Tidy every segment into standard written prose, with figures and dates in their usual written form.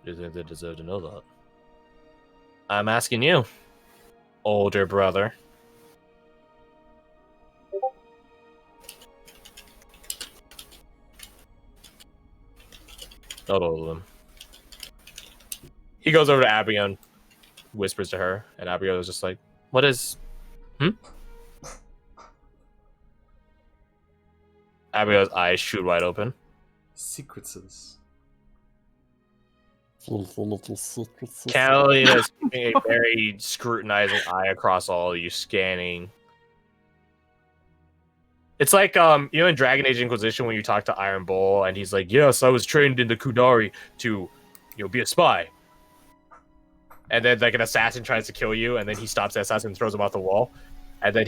Do you think they deserve to know that? I'm asking you, older brother. Not all of them. He goes over to Abigail and whispers to her, and Abigail is just like, "What is? Abigail's eyes shoot wide open. Secrets. Catalina is keeping a very scrutinizing eye across all of you, scanning. It's like in Dragon Age Inquisition when you talk to Iron Bull and he's like, "Yes, I was trained in the Kudari to, be a spy." And then like an assassin tries to kill you, and then he stops the assassin and throws him off the wall, and then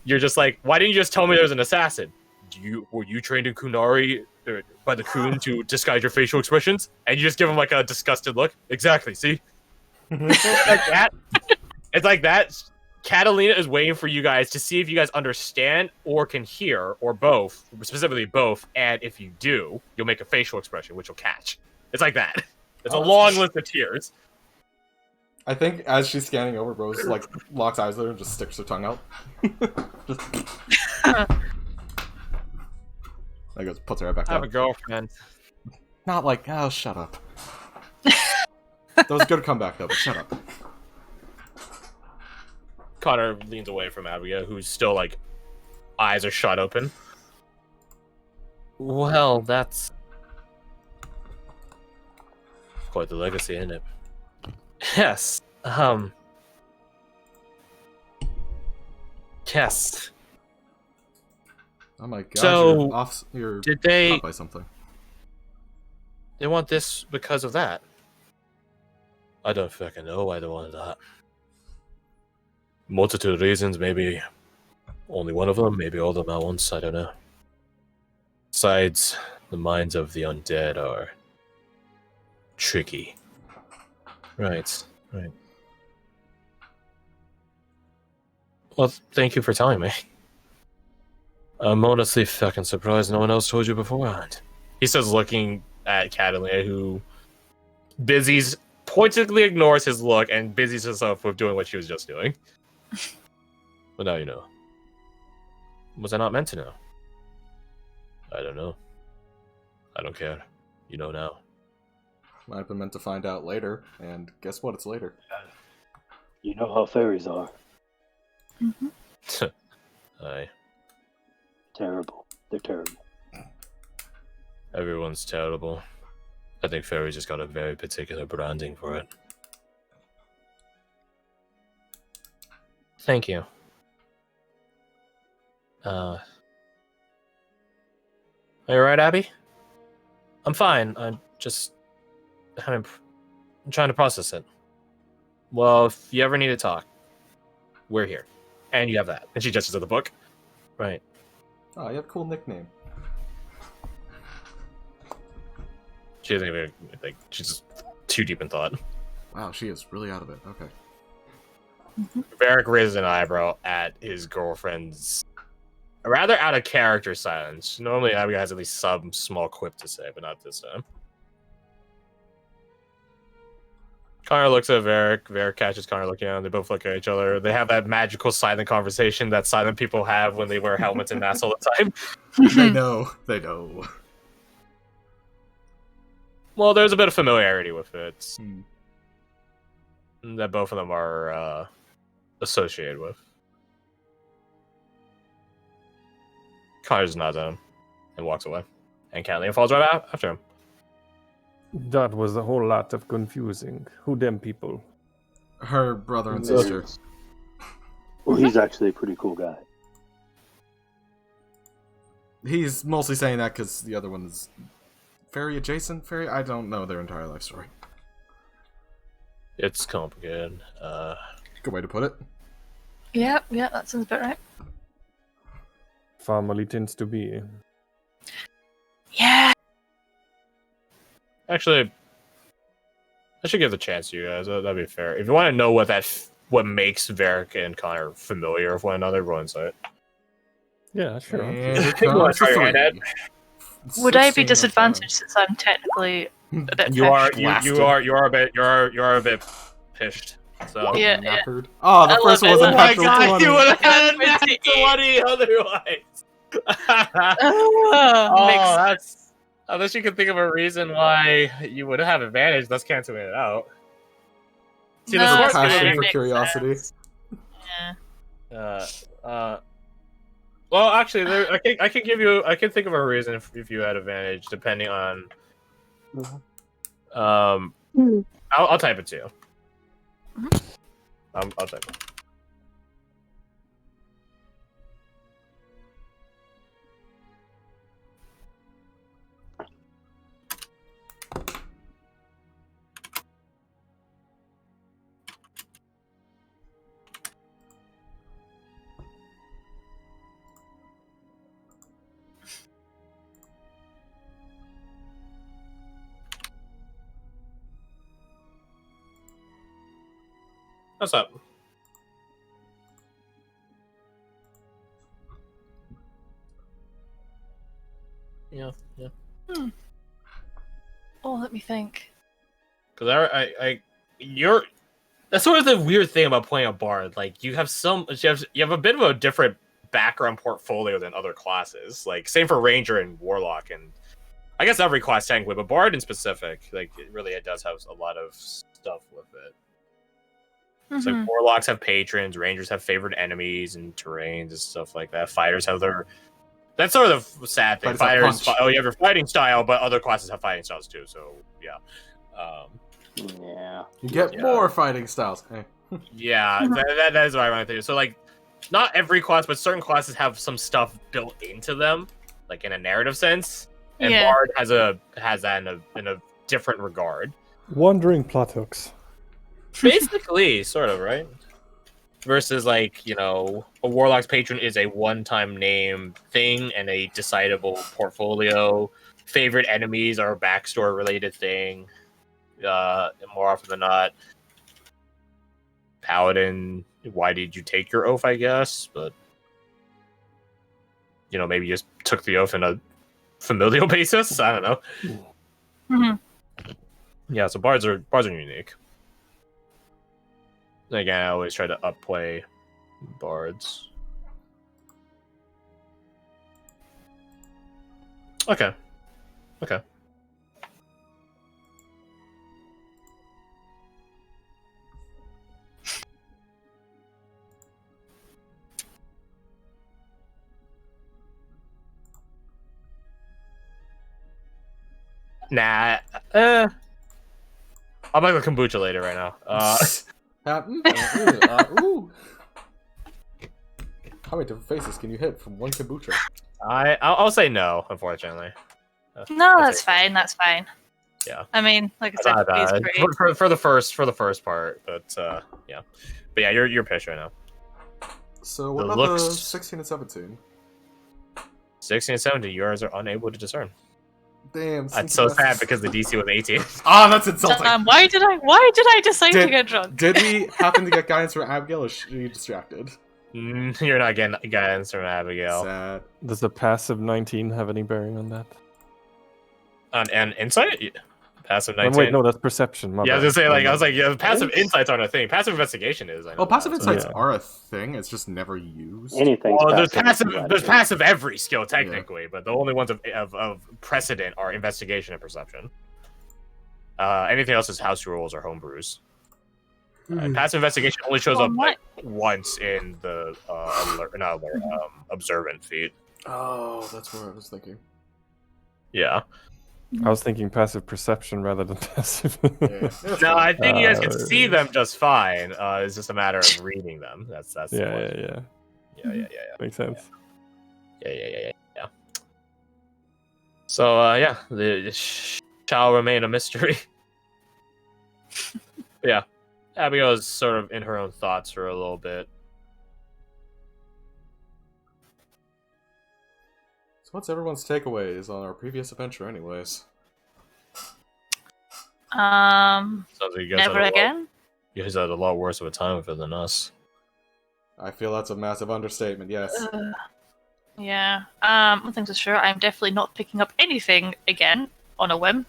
you're just like, "Why didn't you just tell me there was an assassin? Were you trained in Kunari by the Kun to disguise your facial expressions?" And you just give him like a disgusted look. Exactly. See, like that. It's like that. Catalina is waiting for you guys to see if you guys understand or can hear, or both, specifically both. And if you do, you'll make a facial expression, which will catch. It's like that. It's a long list of tiers. I think as she's scanning over, Rose like locks eyes with her and just sticks her tongue out. I goes, puts her head back I have down. a girlfriend. Not like, oh, shut up. That was a good comeback though, but shut up. Connor leans away from Abigail, who's still like, eyes are shut open. Well, that's quite the legacy, isn't it? Yes. Yes. Oh my god! So, you're did they? caught by something. They want this because of that. I don't fucking know why they wanted that. Multitude of reasons, maybe only one of them, maybe all of them at once, I don't know. Besides, the minds of the undead are tricky. Right. Well, thank you for telling me. I'm honestly fucking surprised no one else told you beforehand. He says, looking at Catalina, who Busy's pointedly ignores his look and busies herself with doing what she was just doing. But now you know. Was I not meant to know? I don't know. I don't care. You know now. I've been meant to find out later, and guess what? It's later. You know how fairies are. Mm-hmm. Aye. Terrible. They're terrible. Everyone's terrible. I think fairies just got a very particular branding for it. Thank you. Are you alright, Abby? I'm fine. I'm trying to process it. Well, if you ever need to talk, we're here. And you have that. And she gestures at the book. Right. Oh, you have a cool nickname. She doesn't even, like, she's just too deep in thought. Wow, she is really out of it. Okay. Varric raises an eyebrow at his girlfriend's rather out of character silence. Normally, Abigail has at least some small quip to say, but not this time. Connor looks at Varric. Varric catches Connor looking at him. They both look at each other. They have that magical silent conversation that silent people have when they wear helmets and masks all the time. They know. They know. Well, there's a bit of familiarity with it that both of them are associated with. Connor just nods at him and walks away. And Catalina falls right after him. That was a whole lot of confusing. Who them people? Her brother and sister. Well, he's actually a pretty cool guy. He's mostly saying that because the other one is fairy adjacent. Fairy? I don't know their entire life story. It's complicated. Good way to put it. Yeah, that sounds about right. Family tends to be. Yeah. Actually, I should give the chance to you guys. That'd be fair. If you want to know what makes Varric and Connor familiar with one another, roll insight. Yeah, sure. And Try your hand at. Would I be 16 disadvantaged since I'm technically A bit You are pissed. you are a bit pished. So Yeah, Knackered. Oh, the I first love one was it. a Oh my natural God, 20. you would have had a That's nat 28. 20 otherwise. Mixed. That's unless you can think of a reason why you would have advantage. That's canceling it out. See, the No, smart it's fine, passion it for makes curiosity. sense. Yeah. Well, actually, I can think of a reason if you had advantage, depending on. I'll type it to you. I'll type it. What's up? Yeah. Oh, let me think. Because you're. That's sort of the weird thing about playing a bard. Like you have a bit of a different background portfolio than other classes. Like same for ranger and warlock, and I guess every class technically, but bard in specific, like it does have a lot of stuff with it. It's like warlocks have patrons, rangers have favorite enemies and terrains and stuff like that. Fighters have their. That's sort of the sad thing. Fighters have punch. You have your fighting style, but other classes have fighting styles too. So yeah. Yeah. You get more fighting styles. Hey. Yeah, that is what I want to think. So like, not every class, but certain classes have some stuff built into them, like in a narrative sense. And Yeah. Bard has that in a different regard. Wandering plot hooks. Basically, sort of, right? Versus like, a Warlock's patron is a one-time name thing and a decidable portfolio. Favorite enemies are a backstory related thing. More often than not. Paladin, why did you take your oath, I guess, but maybe you just took the oath in a familial basis. I don't know. Yeah, so bards are unique. Again, I always try to upplay bards. Okay. Nah. I'll make a kombucha later right now. Ooh. How many different faces can you hit from one kombucha? I'll say no, unfortunately. No, that's fine. That's fine. Yeah. I mean, like I said, he's great. For the first part, but yeah. But yeah, you're pissed right now. So what The about the looks- 16 and 17? 16 and 17, yours are unable to discern. Damn. That's so sad because the DC was 18. Ah, that's insulting. Why did I decide to get drunk? Did we happen to get guidance from Abigail, or are you distracted? You're not getting guidance from Abigail. Sad. Does the passive 19 have any bearing on that? And insight? Yeah. Passive Oh, 19? wait, no, that's perception. My Yeah, I was bad. gonna say, passive insights aren't a thing. Passive investigation is. I know Well, passive that. insights Yeah. are a thing. It's just never used. Anything's Well, there's passive. passive every skill technically, but the only ones of precedent are investigation and perception. Anything else is house rules or homebrews. Passive investigation only shows up like once in the observant feat. Oh, that's what I was thinking. Yeah. I was thinking passive perception rather than passive. Yeah. No, I think you guys can see them just fine. It's just a matter of reading them. That's the point. Yeah. Makes sense. Yeah. So yeah, the shall remain a mystery. Yeah, Abigail is sort of in her own thoughts for a little bit. So what's everyone's takeaways on our previous adventure, anyways? Sounds like you guys Never had again. You guys had a lot worse of a time with it than us. I feel that's a massive understatement, yes. Yeah. One thing's for sure, I'm definitely not picking up anything again on a whim.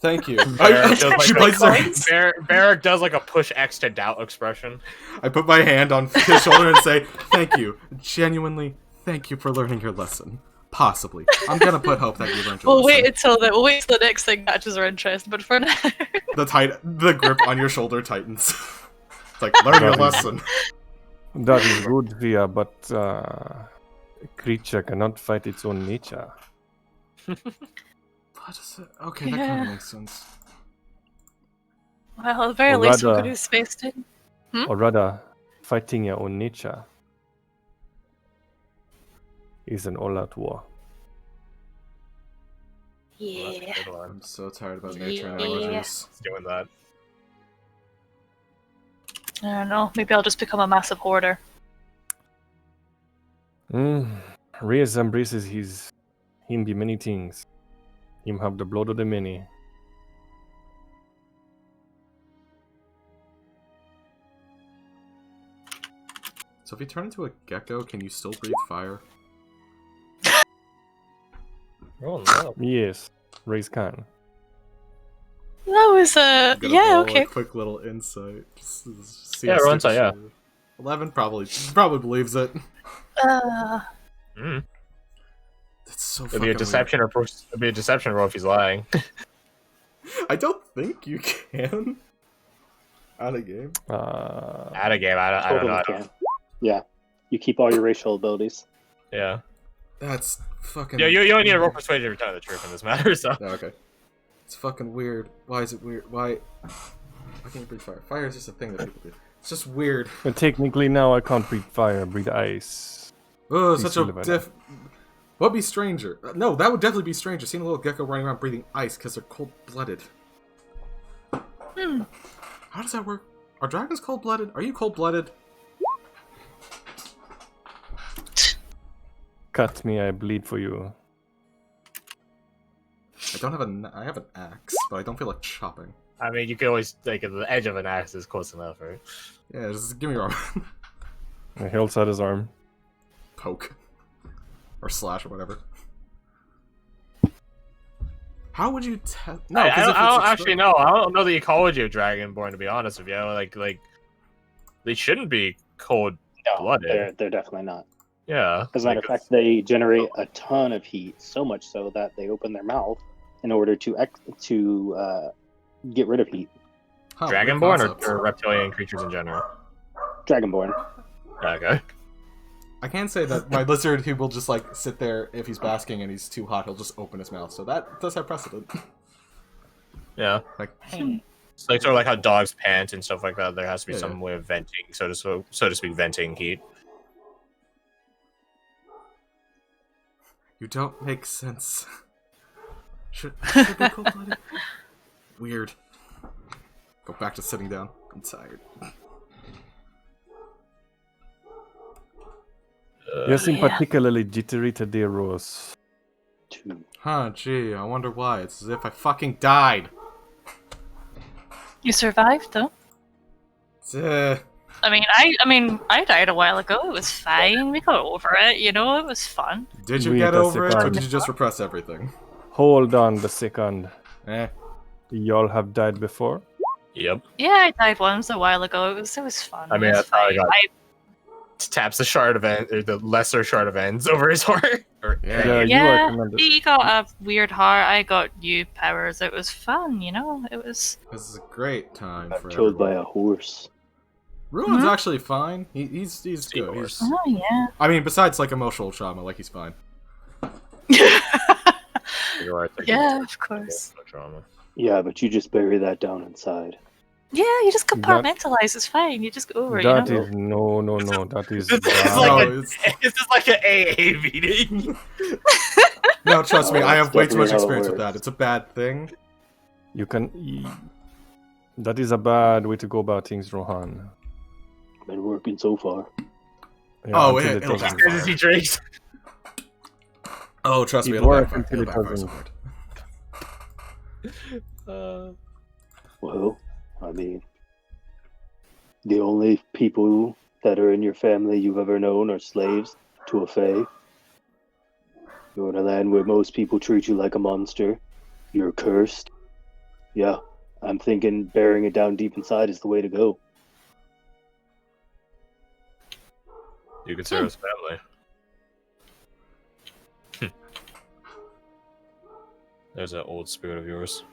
Thank you. Barrack does, like, She places her- Barrack does like a push X to doubt expression. I put my hand on his shoulder and say, "Thank you, genuinely, thank you for learning your lesson. Possibly, I'm gonna put hope that you learned your We'll lesson." wait till the next thing catches our interest. But for now, The grip on your shoulder tightens. It's like, learn your lesson. That is good, Via, but a creature cannot fight its own nature. What is it? Okay, that Yeah. kind of makes sense. well, at the very Or least, we rather- could do space too. Or rather, fighting your own nature is an all-out war. Yeah. I'm so tired about nature Yeah. analogies. It's doing that. I don't know. Maybe I'll just become a massive hoarder. Reyes embraces him be many things. Him have the blood of the many. So if you turn into a gecko, can you still breathe fire? Oh no. Yes, Reyes can. That was I'm gonna yeah, roll okay. a quick little insight. Just see Yeah, how roll stupid insight, she is. 11 probably believes it. Mm. That's so It'd fucking be a deception it'd be a deception roll if he's lying. weird. I don't think you can. Out of game. Out of game, I don't know. I Totally don't, can. Yeah. You keep all your racial abilities. yeah. That's fucking. Yeah, you only need a roll persuasion every time the truth in this matter, so. Oh, okay. It's fucking weird. Why is it weird? Why can't you breathe fire? Fire is just a thing that people do. It's just weird. But technically now I can't breathe fire, breathe ice. Oh, Please such a deliver diff. What'd be stranger? No, that would definitely be stranger. Seeing a little gecko running around breathing ice because they're cold-blooded. How does that work? Are dragons cold-blooded? Are you cold-blooded? Cut me, I bleed for you. I don't have I have an axe, but I don't feel like chopping. I mean, you can always, like, the edge of an axe is close enough, right? Yeah, just give me your arm. He holds out his arm. Poke. Or slash or whatever. How would you tell? No, I because don't actually know. I don't know the ecology of Dragonborn, to be honest with you. Like they shouldn't be cold-blooded. They're definitely not. Yeah. As a matter of fact, they generate a ton of heat, so much so that they open their mouth in order to get rid of heat. Huh, weird Dragonborn concept. or reptilian creatures in general? Dragonborn. Okay. I can say that my lizard, he will just like sit there if he's basking and he's too hot, he'll just open his mouth. So that does have precedent. Yeah. Like, It's like sort of like how dogs pant and stuff like that. There has to be Yeah. some way of venting, so to speak, venting heat. you don't make sense. Should it be cold-blooded? Weird. Go back to sitting down. I'm tired. You seem Yeah. particularly jittery today, Rose. 2. Huh, gee, I wonder why. It's as if I fucking died. You survived though. It's, I mean, I died a while ago. It was fine. We got over it. You know, it was fun. did you Wait get a over it, or second. did you just repress everything? Hold on the second. Eh. Y'all have died before? Yep. Yeah, I died once a while ago. It was fun. I mean, It was that's how I fine. got- Taps the shard of or the lesser shard of ends over his heart. Yeah. Yeah, you Yeah, are commanded. he got a weird heart. I got new powers. It was fun, you know. It was. This is a great time for Killed by everyone. a horse. Ruin's actually fine. He's good. Seahorse. He's, Oh yeah. I mean, besides like emotional trauma, like he's fine. You're right, like, Yeah, it's of course. no drama. Yeah, but you just bury that down inside. Yeah, you just compartmentalize. It's fine. You just go over it. That You know? is no. That is This is bad. like No, a, it's- this is like an AA meeting. No, trust me, I have way too much Definitely how it experience with works. that. It's a bad thing. You can. That is a bad way to go about things, Rohan. Been working so far. Yeah, Oh, until it'll doesn't. backfire. As he drinks. Oh, trust me, It it'll works backfire. until It'll it backfire so doesn't. hard. Well, I mean, the only people that are in your family you've ever known are slaves to a fae. You're in a land where most people treat you like a monster. You're cursed. Yeah, I'm thinking burying it down deep inside is the way to go. You consider us family. There's that old spirit of yours.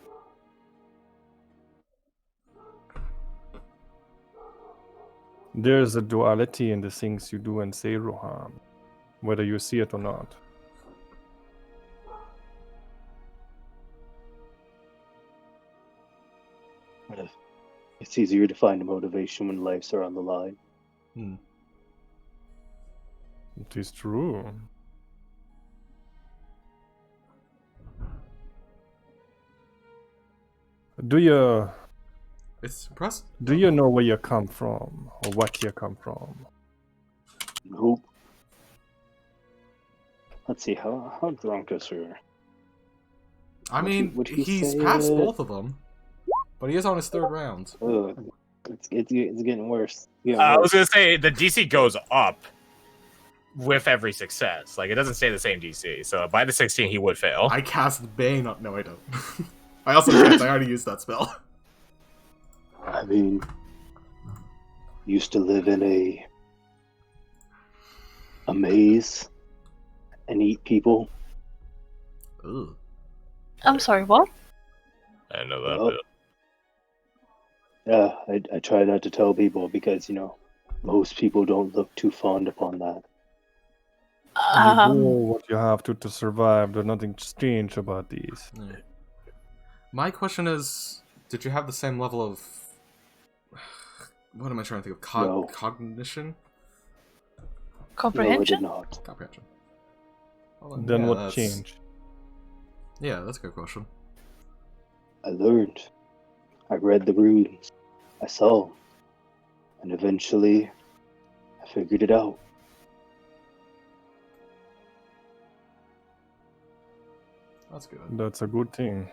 There's a duality in the things you do and say, Rohan, whether you see it or not. It's easier to find a motivation when lives are on the line. It is true. Do you It's impressive. know where you come from or what you come from? Nope. Let's see, how drunk is her? I mean, would he he's say passed it? both of them, but he is on his third round. It's getting worse. I was gonna say the DC goes up with every success. Like it doesn't stay the same DC. So by the 16, he would fail. I cast Bane. No, I don't. I also can't. I already used that spell. I mean, used to live in a maze and eat people. Ugh. I'm sorry, what? I know that. Well, Bit. yeah, I try not to tell people because, most people don't look too fond upon that. You do Um, what you have to survive. There's nothing strange about these. My question is, did you have the same level of... What am I trying to think of? No. Cognition? No, I comprehension? did not. Comprehension. Then yeah, what that's- changed? Yeah, that's a good question. I learned. I read the runes. I saw 'em. And eventually, I figured it out. That's good. That's a good thing.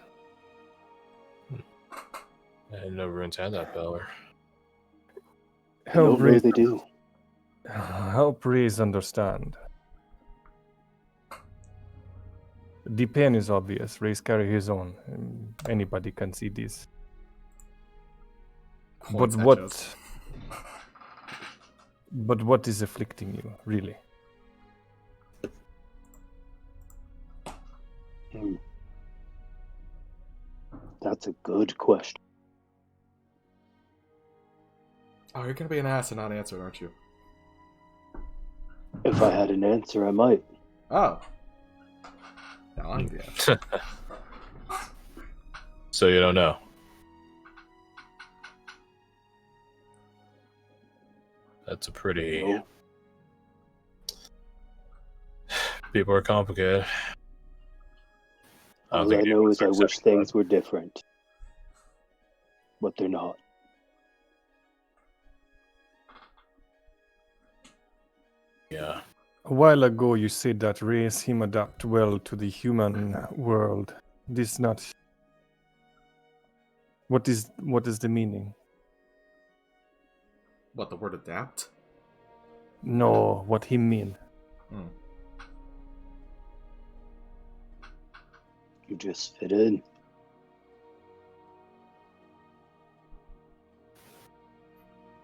I didn't know runes had that power. I Help don't know Reese, they do. help Reese understand. The pain is obvious. Reese carry his own. Anybody can see this. Points But at what? Jess. But what is afflicting you, really? Hmm. That's a good question. Oh, you're gonna be an ass and not answer it, aren't you? If I had an answer, I might. Oh. No, I'm the answer. So you don't know. That's a pretty. No. People are complicated. I don't All think I know anyone's is I wish accepting that. things were different. But they're not. Yeah. A while ago, you said that race him adapt well to the human world. This not. What is the meaning? What, the word adapt? No, what he mean? Hmm. You just fit in.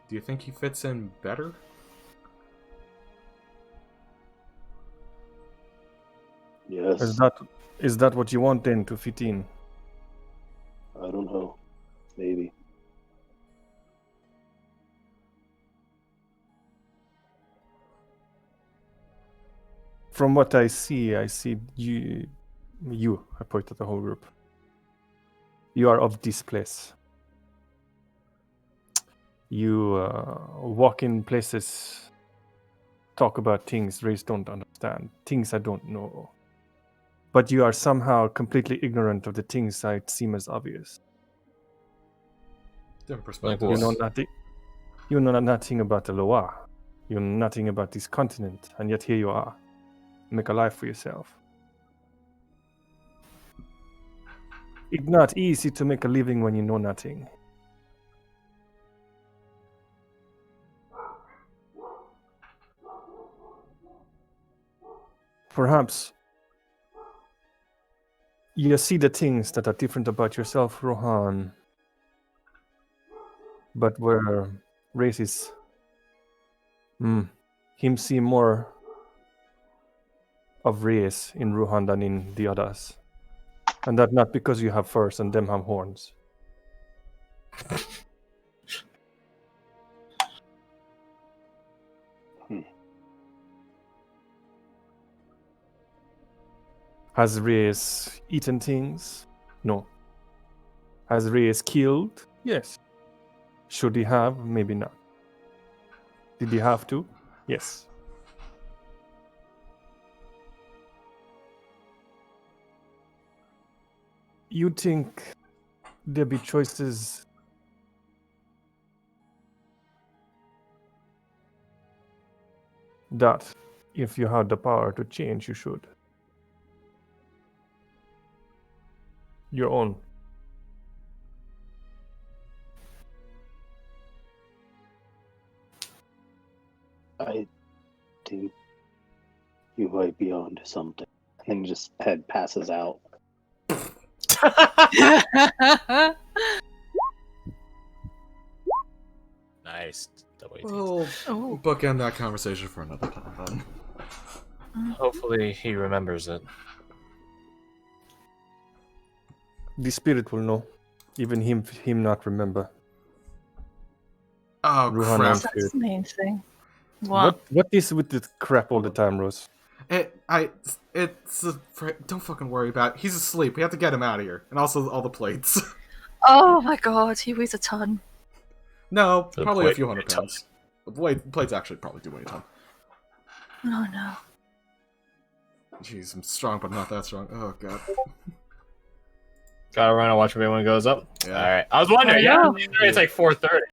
Do you think he fits in better? Yes. Is that what you want then to fit in? I don't know. Maybe. From what I see you. I point at the whole group. You are of this place. You walk in places, talk about things race don't understand, things I don't know. But you are somehow completely ignorant of the things that seem as obvious. Different perspective. what? You know nothing about the Loa. You know nothing about this continent, and yet here you are. Make a life for yourself. It's not easy to make a living when you know nothing. Perhaps You see the things that are different about yourself, Rohan. But where races him see more of race in Rohan than in the others. And that not because you have furs and them have horns. Has Reyes eaten things? No. Has Reyes killed? Yes. Should he have? Maybe not. Did he have to? Yes. You think there be choices that if you had the power to change, you should? Your own. I think you might be onto something. And just head passes out. Nice. Double 18. We'll Oh. bookend that conversation for another time then. Hopefully he remembers it. The spirit will know. Even him not remember. Oh, Ruhan crap. knows. That's the main thing. What? What is with this crap all the time, Rose? Don't fucking worry about it. He's asleep. We have to get him out of here. And also all the plates. Oh my god, he weighs a ton. No, The probably a plate few weigh hundred a ton. pounds. Plates actually probably do weigh a ton. Oh no. Jeez, I'm strong, but not that strong. Oh, God. Gotta run and watch if anyone goes up. Yeah. Alright. I was wondering, Oh, yeah, it's like 4:30.